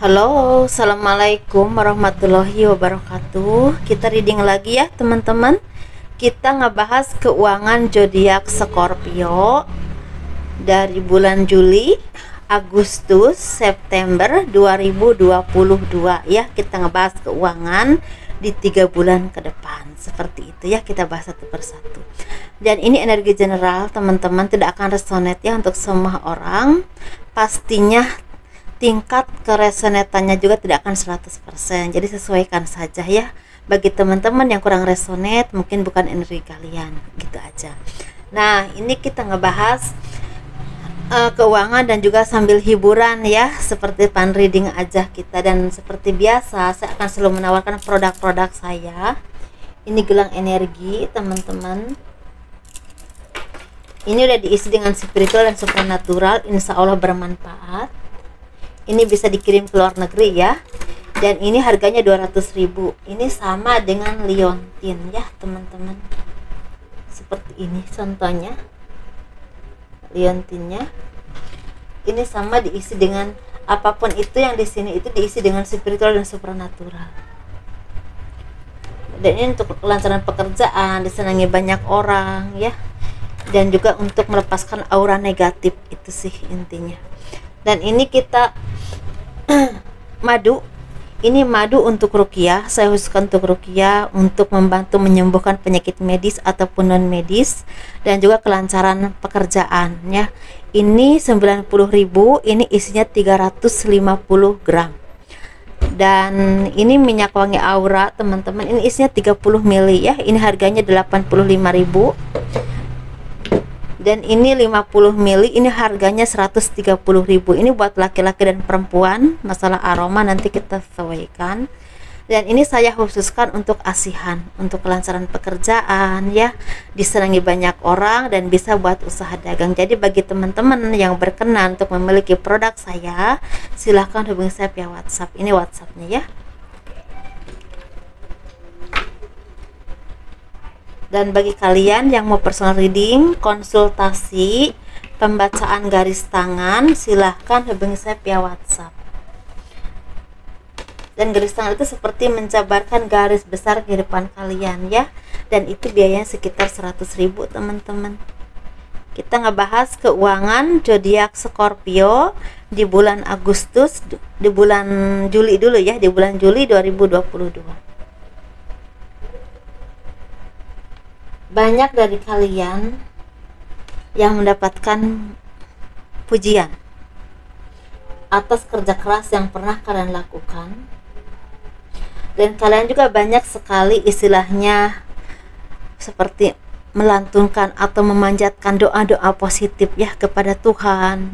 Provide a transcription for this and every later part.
Halo, assalamualaikum warahmatullahi wabarakatuh. Kita reading lagi ya teman-teman. Kita ngebahas keuangan zodiak Scorpio dari bulan Juli, Agustus, September 2022 ya. Kita ngebahas keuangan di 3 bulan ke depan. Seperti itu ya, kita bahas satu persatu. Dan ini energi general teman-teman, tidak akan resonate ya untuk semua orang. Pastinya tingkat keresonatannya juga tidak akan 100%, jadi sesuaikan saja ya. Bagi teman-teman yang kurang resonate, mungkin bukan energi kalian, gitu aja. Nah, ini kita ngebahas keuangan dan juga sambil hiburan ya, seperti pan reading aja kita. Dan seperti biasa, saya akan selalu menawarkan produk-produk saya. Ini gelang energi teman-teman. Ini udah diisi dengan spiritual dan supernatural, insya Allah bermanfaat. Ini bisa dikirim ke luar negeri ya. Dan ini harganya 200.000. Ini sama dengan liontin ya teman-teman. Seperti ini contohnya. Liontinnya. Ini sama diisi dengan apapun itu yang di sini itu diisi dengan spiritual dan supernatural. Dan ini untuk kelancaran pekerjaan, disenangi banyak orang ya. Dan juga untuk melepaskan aura negatif, itu sih intinya. Dan ini kita madu, ini madu untuk ruqyah, saya khususkan untuk ruqyah, untuk membantu menyembuhkan penyakit medis ataupun non medis, dan juga kelancaran pekerjaan ya. Ini 90.000, ini isinya 350 gram. Dan ini minyak wangi aura teman-teman, ini isinya 30 ml ya. Ini harganya 85.000. Dan ini 50 ml, ini harganya 130.000. Ini buat laki-laki dan perempuan, masalah aroma nanti kita sesuaikan. Dan ini saya khususkan untuk asihan, untuk kelancaran pekerjaan ya, disenangi banyak orang dan bisa buat usaha dagang. Jadi bagi teman-teman yang berkenan untuk memiliki produk saya, silahkan hubungi saya via WhatsApp. Ini WhatsAppnya ya. Dan bagi kalian yang mau personal reading, konsultasi, pembacaan garis tangan, silahkan hubungi saya via WhatsApp. Dan garis tangan itu seperti menjabarkan garis besar kehidupan kalian ya. Dan itu biayanya sekitar 100.000 teman-teman. Kita ngebahas keuangan zodiak Scorpio di bulan Agustus, di bulan Juli dulu ya, di bulan Juli 2022. Banyak dari kalian yang mendapatkan pujian atas kerja keras yang pernah kalian lakukan, dan kalian juga banyak sekali istilahnya seperti melantunkan atau memanjatkan doa-doa positif ya kepada Tuhan,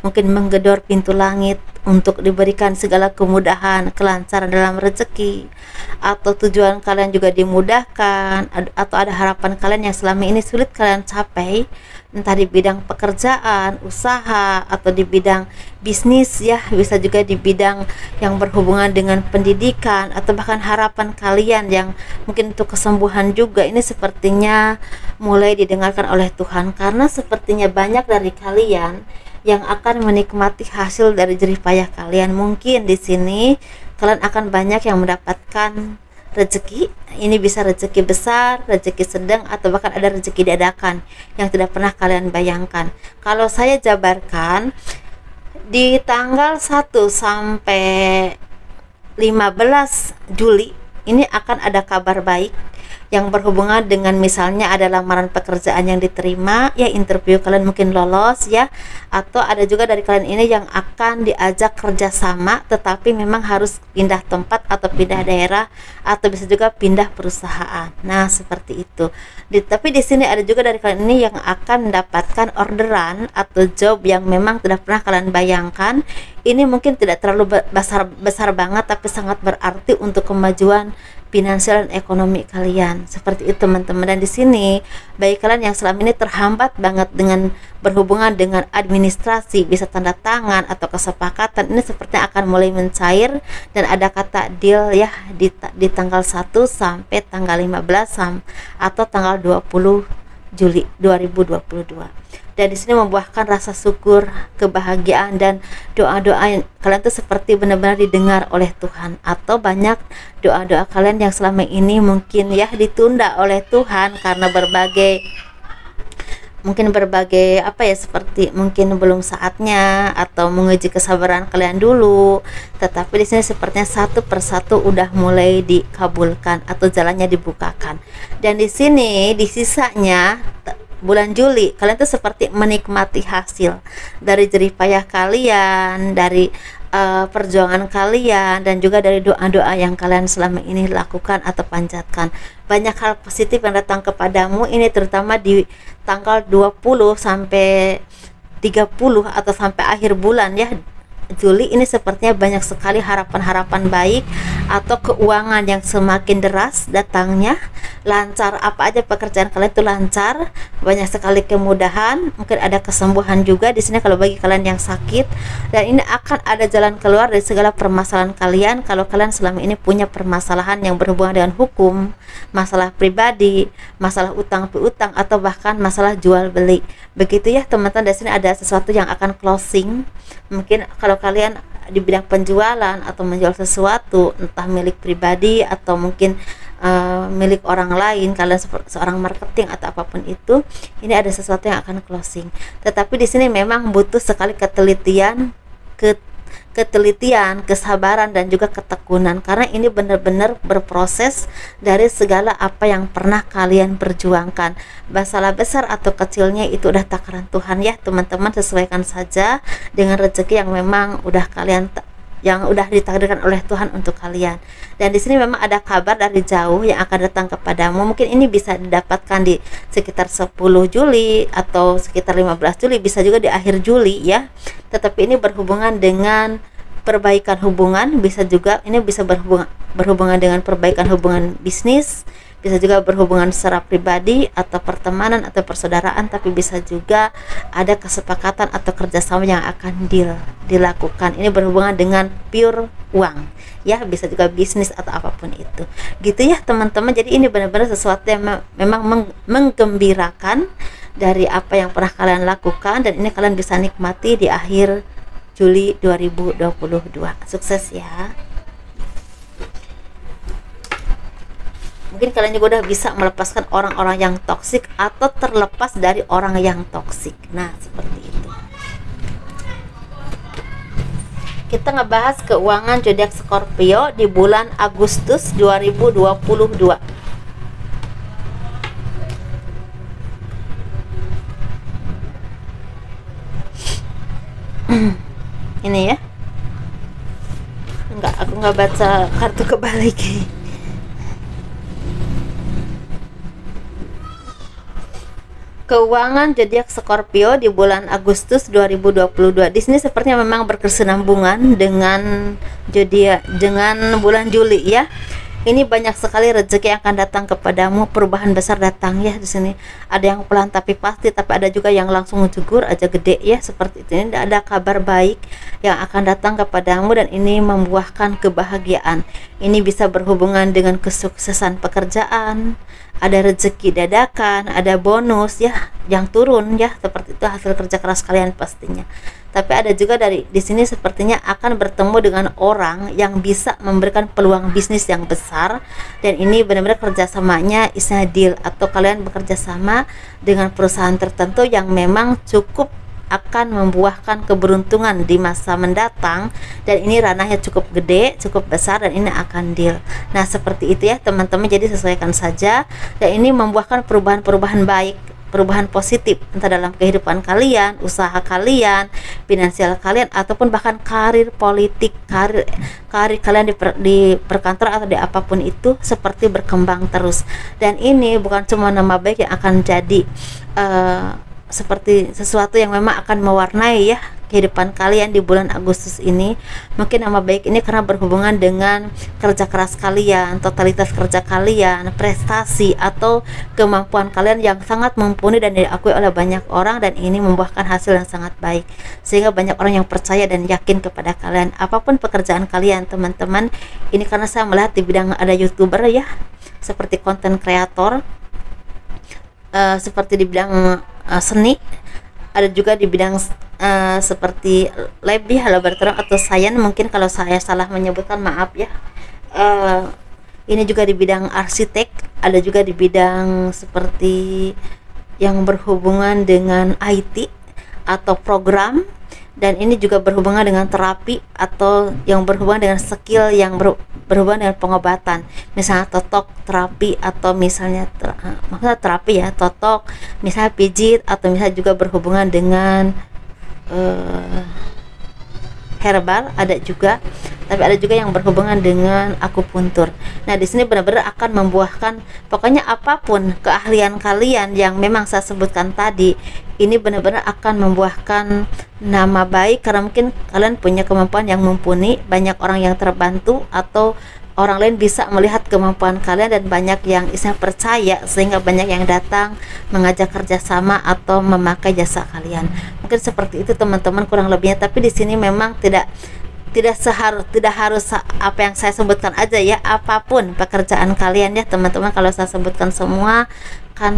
mungkin menggedor pintu langit untuk diberikan segala kemudahan, kelancaran dalam rezeki, atau tujuan kalian juga dimudahkan, atau ada harapan kalian yang selama ini sulit kalian capai, entah di bidang pekerjaan, usaha, atau di bidang bisnis ya, bisa juga di bidang yang berhubungan dengan pendidikan, atau bahkan harapan kalian yang mungkin untuk kesembuhan juga. Ini sepertinya mulai didengarkan oleh Tuhan, karena sepertinya banyak dari kalian yang akan menikmati hasil dari jerih payah kalian. Mungkin di sini kalian akan banyak yang mendapatkan rezeki. Ini bisa rezeki besar, rezeki sedang, atau bahkan ada rezeki dadakan yang tidak pernah kalian bayangkan. Kalau saya jabarkan di tanggal 1 sampai 15 Juli ini akan ada kabar baik yang berhubungan dengan misalnya ada lamaran pekerjaan yang diterima ya, interview kalian mungkin lolos ya, atau ada juga dari kalian ini yang akan diajak kerjasama tetapi memang harus pindah tempat atau pindah daerah, atau bisa juga pindah perusahaan. Nah seperti itu. Tapi di sini ada juga dari kalian ini yang akan mendapatkan orderan atau job yang memang tidak pernah kalian bayangkan. Ini mungkin tidak terlalu besar banget, tapi sangat berarti untuk kemajuan finansial dan ekonomi kalian. Seperti itu teman-teman. Dan di sini bagi kalian yang selama ini terhambat banget dengan berhubungan dengan administrasi, bisa tanda tangan atau kesepakatan, ini sepertinya akan mulai mencair dan ada kata deal ya di tanggal 1 sampai tanggal 15 atau tanggal 20 Juli 2022. dan di sini membuahkan rasa syukur, kebahagiaan, dan doa-doa kalian tuh seperti benar-benar didengar oleh Tuhan. Atau banyak doa-doa kalian yang selama ini mungkin ya ditunda oleh Tuhan karena berbagai apa ya, seperti mungkin belum saatnya atau menguji kesabaran kalian dulu, tetapi di sini sepertinya satu persatu udah mulai dikabulkan atau jalannya dibukakan. Dan di sini di sisanya bulan Juli kalian tuh seperti menikmati hasil dari jerih payah kalian, dari perjuangan kalian, dan juga dari doa-doa yang kalian selama ini lakukan atau panjatkan. Banyak hal positif yang datang kepadamu ini, terutama di tanggal 20 sampai 30 atau sampai akhir bulan ya Juli ini. Sepertinya banyak sekali harapan-harapan baik atau keuangan yang semakin deras datangnya, lancar, apa aja pekerjaan kalian itu lancar, banyak sekali kemudahan, mungkin ada kesembuhan juga di sini kalau bagi kalian yang sakit. Dan ini akan ada jalan keluar dari segala permasalahan kalian kalau kalian selama ini punya permasalahan yang berhubungan dengan hukum, masalah pribadi, masalah utang piutang, atau bahkan masalah jual beli. Begitu ya teman-teman, di sini ada sesuatu yang akan closing. Mungkin kalau kalian di bidang penjualan atau menjual sesuatu, entah milik pribadi atau mungkin milik orang lain, kalian seorang marketing atau apapun itu, ini ada sesuatu yang akan closing. Tetapi di sini memang butuh sekali ketelitian, kesabaran, dan juga ketekunan, karena ini benar-benar berproses dari segala apa yang pernah kalian perjuangkan. Masalah besar atau kecilnya itu udah takaran Tuhan ya teman-teman, sesuaikan saja dengan rezeki yang memang udah ditakdirkan oleh Tuhan untuk kalian. Dan di sini memang ada kabar dari jauh yang akan datang kepadamu. Mungkin ini bisa didapatkan di sekitar 10 Juli atau sekitar 15 Juli, bisa juga di akhir Juli ya. Tetapi ini berhubungan dengan perbaikan hubungan, bisa juga ini bisa berhubungan dengan perbaikan hubungan bisnis, bisa juga berhubungan secara pribadi atau pertemanan atau persaudaraan, tapi bisa juga ada kesepakatan atau kerjasama yang akan dilakukan. Ini berhubungan dengan pure uang ya, bisa juga bisnis atau apapun itu gitu ya teman-teman. Jadi ini benar-benar sesuatu yang memang menggembirakan dari apa yang pernah kalian lakukan, dan ini kalian bisa nikmati di akhir Juli 2022. Sukses ya. Mungkin kalian juga udah bisa melepaskan orang-orang yang toksik atau terlepas dari orang yang toksik. Nah, seperti itu. Kita ngebahas keuangan zodiak Scorpio di bulan Agustus 2022. Ini ya. Aku nggak baca kartu kebalik. Keuangan zodiak Scorpio di bulan Agustus 2022. Di sini sepertinya memang berkesinambungan dengan bulan Juli ya. Ini banyak sekali rezeki yang akan datang kepadamu, perubahan besar datang ya di sini. Ada yang pelan tapi pasti, tapi ada juga yang langsung jugur aja gede ya, seperti itu. Ini ada kabar baik yang akan datang kepadamu dan ini membuahkan kebahagiaan. Ini bisa berhubungan dengan kesuksesan pekerjaan, ada rezeki dadakan, ada bonus ya yang turun ya, seperti itu hasil kerja keras kalian pastinya. Tapi ada juga di sini sepertinya akan bertemu dengan orang yang bisa memberikan peluang bisnis yang besar, dan ini benar-benar kerjasamanya istilahnya deal, atau kalian bekerja sama dengan perusahaan tertentu yang memang cukup akan membuahkan keberuntungan di masa mendatang, dan ini ranahnya cukup gede, cukup besar, dan ini akan deal. Nah seperti itu ya teman-teman, jadi sesuaikan saja, dan ini membuahkan perubahan-perubahan baik, perubahan positif entah dalam kehidupan kalian, usaha kalian, finansial kalian, ataupun bahkan karir politik, karir kalian di perkantoran atau di apapun itu seperti berkembang terus. Dan ini bukan cuma nama baik yang akan jadi seperti sesuatu yang memang akan mewarnai ya kehidupan kalian di bulan Agustus ini. Mungkin nama baik ini karena berhubungan dengan kerja keras kalian, totalitas kerja kalian, prestasi atau kemampuan kalian yang sangat mumpuni dan diakui oleh banyak orang, dan ini membuahkan hasil yang sangat baik sehingga banyak orang yang percaya dan yakin kepada kalian apapun pekerjaan kalian teman-teman. Ini karena saya melihat di bidang ada YouTuber ya, seperti konten kreator, seperti di bidang seni, ada juga di bidang seperti lab ya, laboratorium atau sains, mungkin kalau saya salah menyebutkan maaf ya. Ini juga di bidang arsitek, ada juga di bidang seperti yang berhubungan dengan IT atau program, dan ini juga berhubungan dengan terapi atau yang berhubungan dengan skill yang berhubungan dengan pengobatan, misalnya totok terapi atau misalnya maksudnya terapi ya, totok, misalnya pijit, atau misalnya juga berhubungan dengan herbal ada juga, tapi ada juga yang berhubungan dengan akupuntur. Nah, di sini benar-benar akan membuahkan, pokoknya apapun keahlian kalian yang memang saya sebutkan tadi, ini benar-benar akan membuahkan nama baik, karena mungkin kalian punya kemampuan yang mumpuni, banyak orang yang terbantu atau orang lain bisa melihat kemampuan kalian, dan banyak yang istilahnya percaya sehingga banyak yang datang mengajak kerjasama atau memakai jasa kalian. Mungkin seperti itu teman-teman kurang lebihnya, tapi di sini memang tidak harus apa yang saya sebutkan aja ya, apapun pekerjaan kalian ya teman-teman. Kalau saya sebutkan semua kan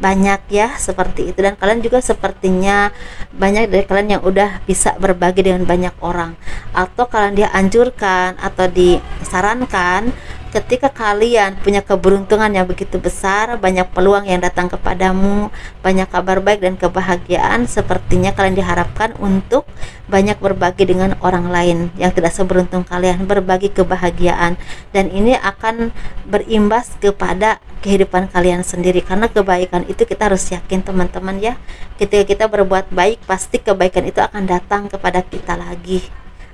banyak ya seperti itu, dan kalian juga sepertinya banyak dari kalian yang udah bisa berbagi dengan banyak orang, atau kalian dianjurkan atau disarankan ketika kalian punya keberuntungan yang begitu besar, banyak peluang yang datang kepadamu, banyak kabar baik dan kebahagiaan, sepertinya kalian diharapkan untuk banyak berbagi dengan orang lain yang tidak seberuntung kalian, berbagi kebahagiaan, dan ini akan berimbas kepada kehidupan kalian sendiri, karena kebaikan itu kita harus yakin teman-teman ya, ketika kita berbuat baik pasti kebaikan itu akan datang kepada kita lagi,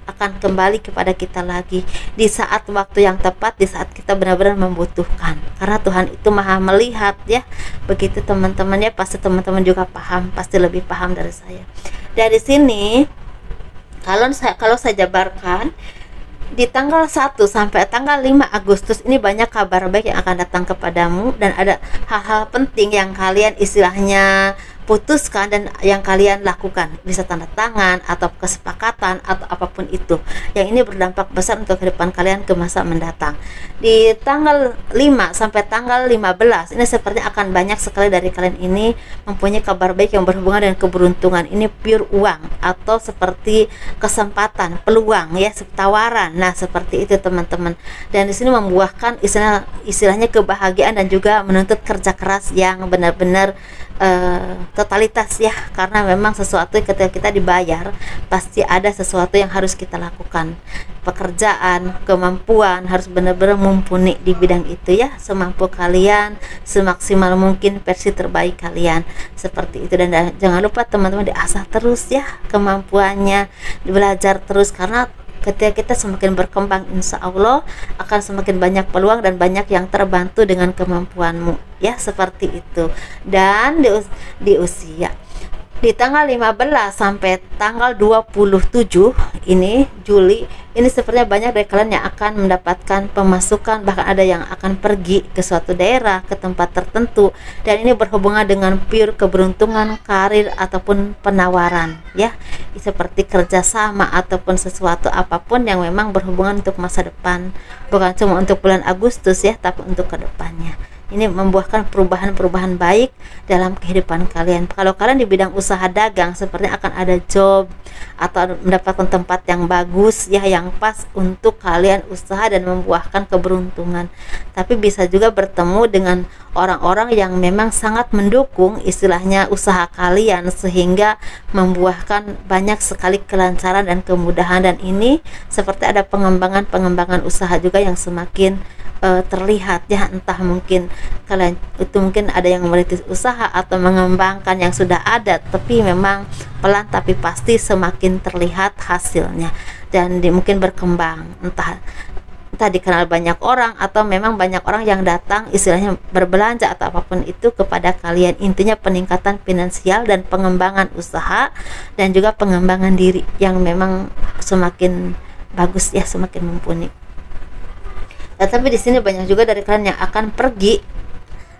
akan kembali kepada kita lagi di saat waktu yang tepat, di saat kita benar-benar membutuhkan, karena Tuhan itu maha melihat ya. Begitu teman-teman ya, pasti teman-teman juga paham, pasti lebih paham dari saya. Dari sini kalau saya jabarkan, di tanggal 1 sampai tanggal 5 Agustus ini banyak kabar baik yang akan datang kepadamu, dan ada hal-hal penting yang kalian istilahnya putuskan dan yang kalian lakukan, bisa tanda tangan atau kesepakatan atau apapun itu, yang ini berdampak besar untuk kehidupan kalian ke masa mendatang. Di tanggal 5 sampai tanggal 15 ini sepertinya akan banyak sekali dari kalian ini mempunyai kabar baik yang berhubungan dengan keberuntungan. Ini pure uang atau seperti kesempatan, peluang ya, tawaran. Nah, seperti itu teman-teman. Dan di sini membuahkan istilahnya kebahagiaan, dan juga menuntut kerja keras yang benar-benar totalitas ya, karena memang sesuatu ketika kita dibayar pasti ada sesuatu yang harus kita lakukan, pekerjaan, kemampuan harus benar-benar mumpuni di bidang itu ya, semampu kalian, semaksimal mungkin versi terbaik kalian, seperti itu. Dan jangan lupa teman-teman diasah terus ya kemampuannya, belajar terus, karena ketika kita semakin berkembang, insya Allah akan semakin banyak peluang dan banyak yang terbantu dengan kemampuanmu ya, seperti itu. Dan di usia di tanggal 15 sampai tanggal 27 ini Juli, ini sepertinya banyak dari kalian yang akan mendapatkan pemasukan, bahkan ada yang akan pergi ke suatu daerah, ke tempat tertentu, dan ini berhubungan dengan pure keberuntungan, karir ataupun penawaran ya, seperti kerjasama ataupun sesuatu apapun yang memang berhubungan untuk masa depan, bukan cuma untuk bulan Agustus ya, tapi untuk kedepannya. Ini membuahkan perubahan-perubahan baik dalam kehidupan kalian. Kalau kalian di bidang usaha dagang, sepertinya akan ada job atau mendapatkan tempat yang bagus ya, yang pas untuk kalian usaha dan membuahkan keberuntungan. Tapi bisa juga bertemu dengan orang-orang yang memang sangat mendukung istilahnya usaha kalian, sehingga membuahkan banyak sekali kelancaran dan kemudahan. Dan ini seperti ada pengembangan usaha juga yang semakin terlihat ya, entah mungkin kalian itu mungkin ada yang merintis usaha atau mengembangkan yang sudah ada, tapi memang pelan tapi pasti semakin terlihat hasilnya, dan mungkin berkembang, entah dikenal banyak orang atau memang banyak orang yang datang istilahnya berbelanja atau apapun itu kepada kalian. Intinya peningkatan finansial dan pengembangan usaha, dan juga pengembangan diri yang memang semakin bagus ya, semakin mumpuni. Tetapi di sini banyak juga dari kalian yang akan pergi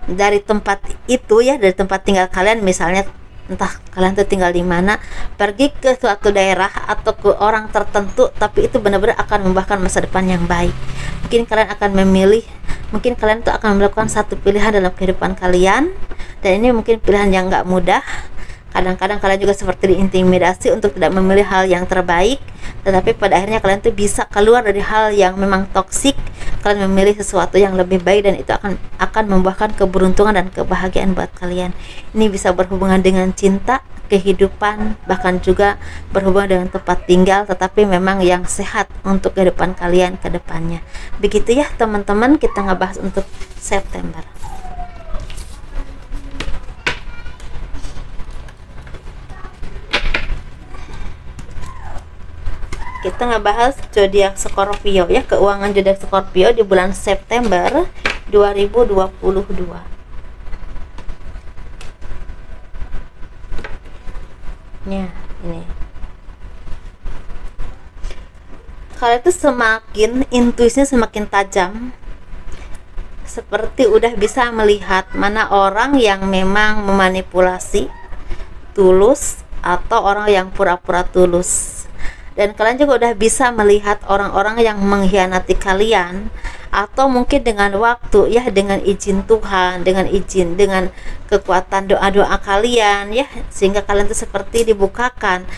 dari tempat itu ya, dari tempat tinggal kalian, misalnya entah kalian tuh tinggal di mana, pergi ke suatu daerah atau ke orang tertentu, tapi itu benar-benar akan membuahkan masa depan yang baik. Mungkin kalian akan memilih, mungkin kalian tuh akan melakukan satu pilihan dalam kehidupan kalian, dan ini mungkin pilihan yang nggak mudah, Kadang-kadang kalian juga seperti diintimidasi untuk tidak memilih hal yang terbaik, tetapi pada akhirnya kalian tuh bisa keluar dari hal yang memang toksik. Kalian memilih sesuatu yang lebih baik, dan itu akan membuahkan keberuntungan dan kebahagiaan buat kalian. Ini bisa berhubungan dengan cinta, kehidupan, bahkan juga berhubungan dengan tempat tinggal, tetapi memang yang sehat untuk kehidupan kalian ke depannya. Begitu ya teman-teman, kita ngebahas untuk September. Kita ngebahas zodiak Scorpio ya, keuangan zodiak Scorpio di bulan September 2022. Ya, ini. Kalian itu semakin intuisinya semakin tajam, seperti udah bisa melihat mana orang yang memang memanipulasi tulus atau orang yang pura-pura tulus. Dan kalian juga udah bisa melihat orang-orang yang mengkhianati kalian, atau mungkin dengan waktu ya, dengan izin Tuhan, dengan kekuatan doa-doa kalian ya, sehingga kalian tuh seperti dibukakan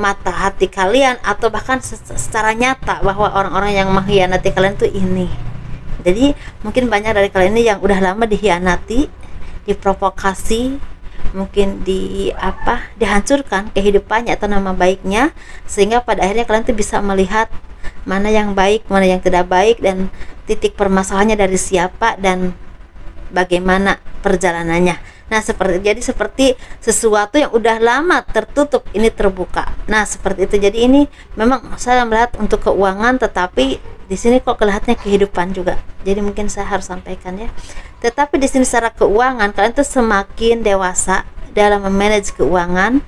mata hati kalian, atau bahkan secara nyata bahwa orang-orang yang mengkhianati kalian tuh ini. Jadi mungkin banyak dari kalian ini yang udah lama dikhianati, diprovokasi, mungkin dihancurkan kehidupannya atau nama baiknya, sehingga pada akhirnya kalian tuh bisa melihat mana yang baik, mana yang tidak baik, dan titik permasalahannya dari siapa dan bagaimana perjalanannya. Nah, seperti sesuatu yang udah lama tertutup ini terbuka. Nah, seperti itu. Jadi ini memang saya melihat untuk keuangan, tetapi di sini kok kelihatannya kehidupan juga. Jadi mungkin saya harus sampaikan ya. Tetapi di sini secara keuangan kalian tuh semakin dewasa dalam memanage keuangan.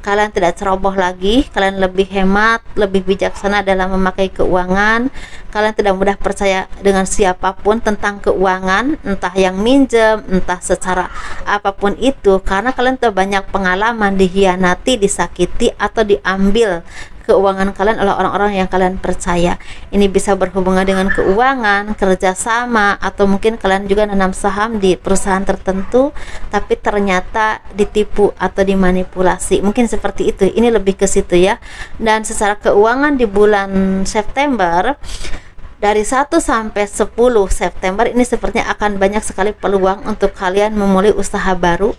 Kalian tidak ceroboh lagi, kalian lebih hemat, lebih bijaksana dalam memakai keuangan. Kalian tidak mudah percaya dengan siapapun tentang keuangan, entah yang minjem, entah secara apapun itu, karena kalian tuh banyak pengalaman dikhianati, disakiti, atau diambil keuangan kalian oleh orang-orang yang kalian percaya. Ini bisa berhubungan dengan keuangan, kerjasama, atau mungkin kalian juga nanam saham di perusahaan tertentu, tapi ternyata ditipu atau dimanipulasi. Mungkin seperti itu. Ini lebih ke situ ya. Dan secara keuangan di bulan September, dari 1 sampai 10 September ini sepertinya akan banyak sekali peluang untuk kalian memulai usaha baru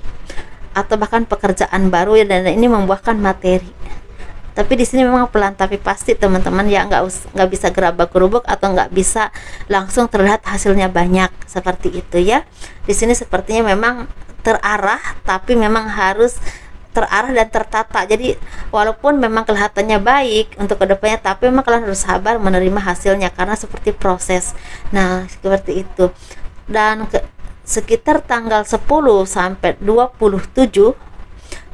atau bahkan pekerjaan baru ya, dan ini membuahkan materi. Tapi di sini memang pelan tapi pasti teman-teman ya, nggak bisa gerabak-gerubuk atau nggak bisa langsung terlihat hasilnya banyak seperti itu ya. Di sini sepertinya memang terarah, tapi memang harus terarah dan tertata. Jadi walaupun memang kelihatannya baik untuk kedepannya, tapi memang kalian harus sabar menerima hasilnya karena seperti proses. Nah, seperti itu. Dan sekitar tanggal 10 sampai 27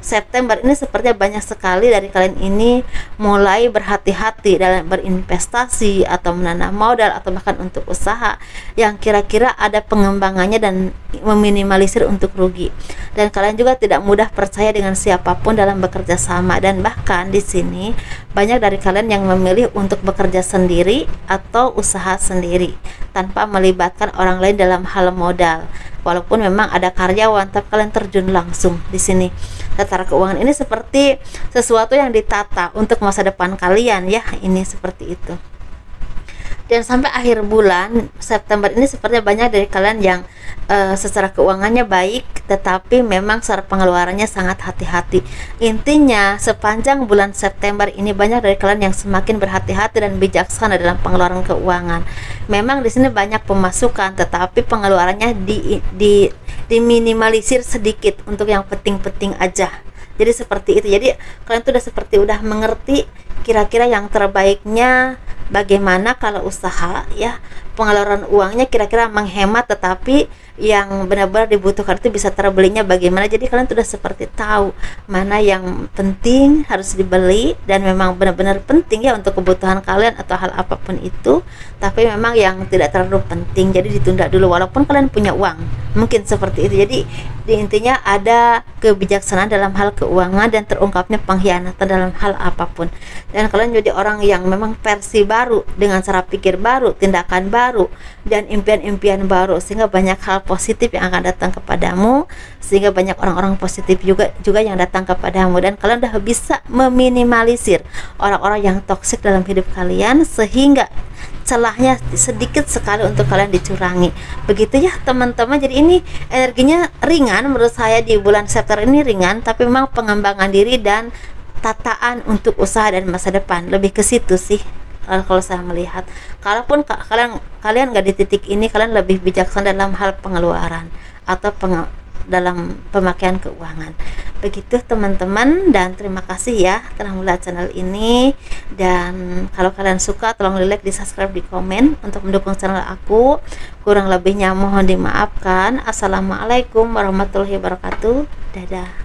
September ini sepertinya banyak sekali dari kalian ini mulai berhati-hati dalam berinvestasi atau menanam modal atau bahkan untuk usaha yang kira-kira ada pengembangannya dan meminimalisir untuk rugi. Dan kalian juga tidak mudah percaya dengan siapapun dalam bekerja sama, dan bahkan di sini banyak dari kalian yang memilih untuk bekerja sendiri atau usaha sendiri tanpa melibatkan orang lain dalam hal modal. Walaupun memang ada karyawan, tapi kalian terjun langsung di sini. Secara keuangan ini seperti sesuatu yang ditata untuk masa depan kalian ya, ini seperti itu. Dan sampai akhir bulan September ini sepertinya banyak dari kalian yang secara keuangannya baik, tetapi memang secara pengeluarannya sangat hati-hati. Intinya sepanjang bulan September ini banyak dari kalian yang semakin berhati-hati dan bijaksana dalam pengeluaran keuangan. Memang di sini banyak pemasukan, tetapi pengeluarannya diminimalisir sedikit untuk yang penting-penting aja. Jadi seperti itu. Jadi kalian tuh udah mengerti kira-kira yang terbaiknya bagaimana kalau usaha ya, pengeluaran uangnya kira-kira menghemat, tetapi yang benar-benar dibutuhkan itu bisa terbelinya bagaimana. Jadi kalian sudah seperti tahu mana yang penting harus dibeli dan memang benar-benar penting ya untuk kebutuhan kalian atau hal apapun itu, tapi memang yang tidak terlalu penting jadi ditunda dulu walaupun kalian punya uang, mungkin seperti itu. Jadi Di intinya ada kebijaksanaan dalam hal keuangan dan terungkapnya pengkhianatan dalam hal apapun. Dan kalian jadi orang yang memang versi baru, dengan cara pikir baru, tindakan baru, dan impian-impian baru, sehingga banyak hal positif yang akan datang kepadamu, sehingga banyak orang-orang positif juga yang datang kepadamu, dan kalian udah bisa meminimalisir orang-orang yang toksik dalam hidup kalian, sehingga celahnya sedikit sekali untuk kalian dicurangi. Begitu ya teman-teman. Jadi ini energinya ringan menurut saya di bulan September ini, ringan, tapi memang pengembangan diri dan tataan untuk usaha dan masa depan, lebih ke situ sih kalau saya melihat. Kalaupun kalian nggak di titik ini, kalian lebih bijaksana dalam hal pengeluaran atau dalam pemakaian keuangan. Begitu teman-teman, dan terima kasih ya telah melihat channel ini. Dan kalau kalian suka, tolong di like, di subscribe, di komen untuk mendukung channel aku. Kurang lebihnya mohon dimaafkan. Assalamualaikum warahmatullahi wabarakatuh. Dadah.